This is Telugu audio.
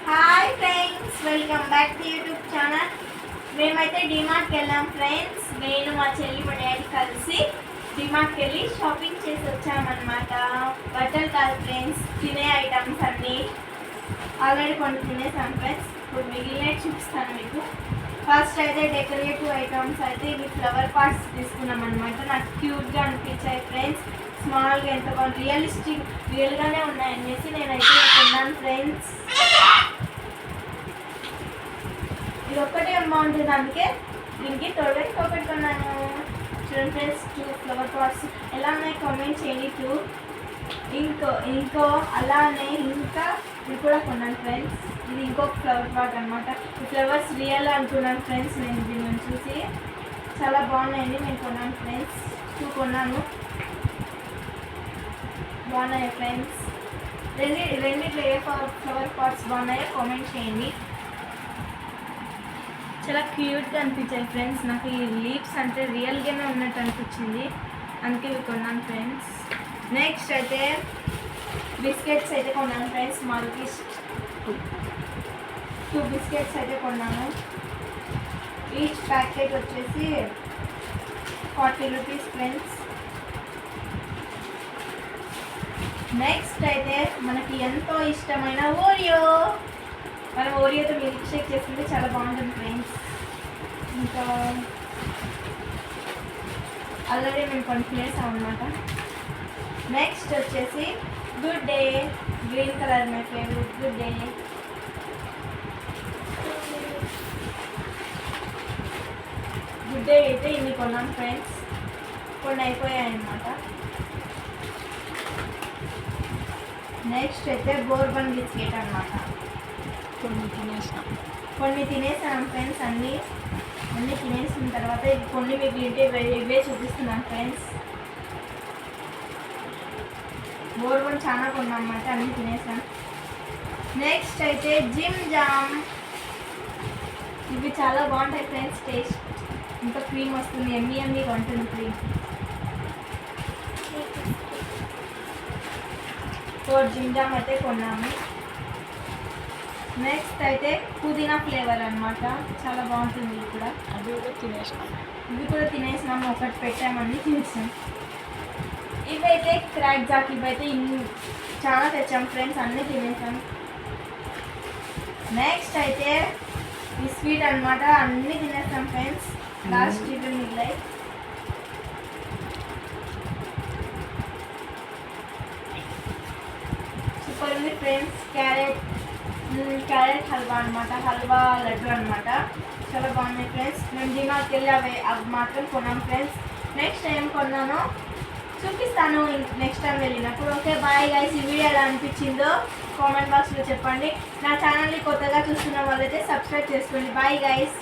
Hi friends, welcome back to YouTube channel. మేమైతే డిమార్ట్కి వెళ్ళాం ఫ్రెండ్స్. నేను మా చెల్లి మా డాడీ కలిసి డిమార్ట్కి వెళ్ళి షాపింగ్ చేసి వచ్చామన్నమాట. బట్టలు కాదు ఫ్రెండ్స్, తినే ఐటమ్స్ అన్నీ ఆల్రెడీ కొన్ని తినేసాం ఫ్రెండ్స్. ఇప్పుడు మిగిలినవి చూపిస్తాను మీకు. ఫస్ట్ అయితే డెకరేటివ్ ఐటమ్స్ అయితే ఇవి ఫ్లవర్ పాట్స్ తీసుకున్నాం అనమాట. నాకు క్యూట్గా అనిపించాయి ఫ్రెండ్స్. స్మాల్గా ఎంత బాగుంది, రియల్గానే ఉన్నాయనేసి నేనైతే కొన్నాను ఫ్రెండ్స్. ఇది ఒక్కటే బాగుంటుంది, అందుకే దీనికి తోడు ఒకటి కొన్నాను. చూడండి ఫ్రెండ్స్, 2 ఫ్లవర్ పాట్స్ ఎలా ఉన్నాయి కామెంట్ చేయండి. 2 ఇంకో అలానే ఇంకా ఇది కూడా కొన్నాను ఫ్రెండ్స్. ఇది ఇంకొక ఫ్లవర్ పాట్ అనమాట. ఈ ఫ్లవర్స్ రియల్ అనుకున్నాను ఫ్రెండ్స్. నేను దీన్ని చూసి చాలా బాగున్నాయండి, నేను కొన్నాను ఫ్రెండ్స్. 2 కొన్నాను, బాగున్నాయి ఫ్రెండ్స్. రెండిట్లో ఏ ఫ్లవర్ పాట్స్ బాగున్నాయో కామెంట్ చేయండి. చాలా క్యూట్గా అనిపించాయి ఫ్రెండ్స్. నాకు ఈ లీవ్స్ అంటే రియల్గానే ఉన్నట్టు అనిపించింది, అందుకే ఇవి కొన్నాను ఫ్రెండ్స్. నెక్స్ట్ అయితే బిస్కెట్స్ అయితే కొన్నాను ఫ్రెండ్స్. మాల్కి 2 బిస్కెట్స్ అయితే కొన్నాను. ఈచ్ ప్యాకెట్ వచ్చేసి 40 రూపీస్ ఫ్రెండ్స్. నెక్స్ట్ అయితే మనకి ఎంతో ఇష్టమైన ఓరియో. మనం ఓరియోతో మిల్క్ షేక్ చేసుకుంటే చాలా బాగుంటుంది ఫ్రెండ్స్. ఇంకా ఆల్రెడీ మేము కొన్ని తినేసాం అనమాట. నెక్స్ట్ వచ్చేసి good day, green colour my favourite. Good day అయితే ఇన్ని కొన్నాం ఫ్రెండ్స్. కొన్ని అయిపోయాయి అన్నమాట. నెక్స్ట్ అయితే బోర్బన్ బిస్కెట్ అనమాట. కొన్ని తినేసాను ఫ్రెండ్స్. అన్నీ తినేసిన తర్వాత కొన్ని మిగిలింటే ఇవే చూపిస్తున్నాను ఫ్రెండ్స్. బోర్బన్ చాలా కొన్నాం అన్నమాట, అన్నీ తినేసాను. నెక్స్ట్ అయితే జిమ్ జామ్. ఇవి చాలా బాగుంటాయి ఫ్రెండ్స్. టేస్ట్ ఇంకా క్రీమ్ వస్తుంది, ఎమ్మీగా ఉంటుంది క్రీమ్. 4 జిమ్ జామ్ అయితే కొన్నాము. నెక్స్ట్ అయితే పుదీనా ఫ్లేవర్ అనమాట, చాలా బాగుంటుంది. ఇది కూడా ఇవి కూడా తినేసినాము. ఒకటి పెట్టామని తినేసాం. ఇవైతే క్రాక్ జాక్. ఇవైతే చాలా తెచ్చాం ఫ్రెండ్స్, అన్నీ తినేసాం. నెక్స్ట్ అయితే ఈ స్వీట్ అనమాట, అన్నీ తినేస్తాం ఫ్రెండ్స్. లాస్ట్ ఇవి మిగిలాయి. సూపర్ ఉంది ఫ్రెండ్స్. క్యారెట్ హల్వా అనమాట, హల్వా లడ్డు అనమాట. చాలా బాగున్నాయి ఫ్రెండ్స్. మేము డిమార్ట్కి వెళ్ళి అవి మాత్రం కొన్నాం ఫ్రెండ్స్. నెక్స్ట్ టైం కొన్నాను చూపిస్తాను నెక్స్ట్ టైం వెళ్ళినప్పుడు. Okay bye guys. ఈ వీడియో ఎలా అనిపించిందో కామెంట్ బాక్స్లో చెప్పండి. నా ఛానల్ని కొత్తగా చూస్తున్న వాళ్ళైతే సబ్స్క్రైబ్ చేసుకోండి. Bye guys.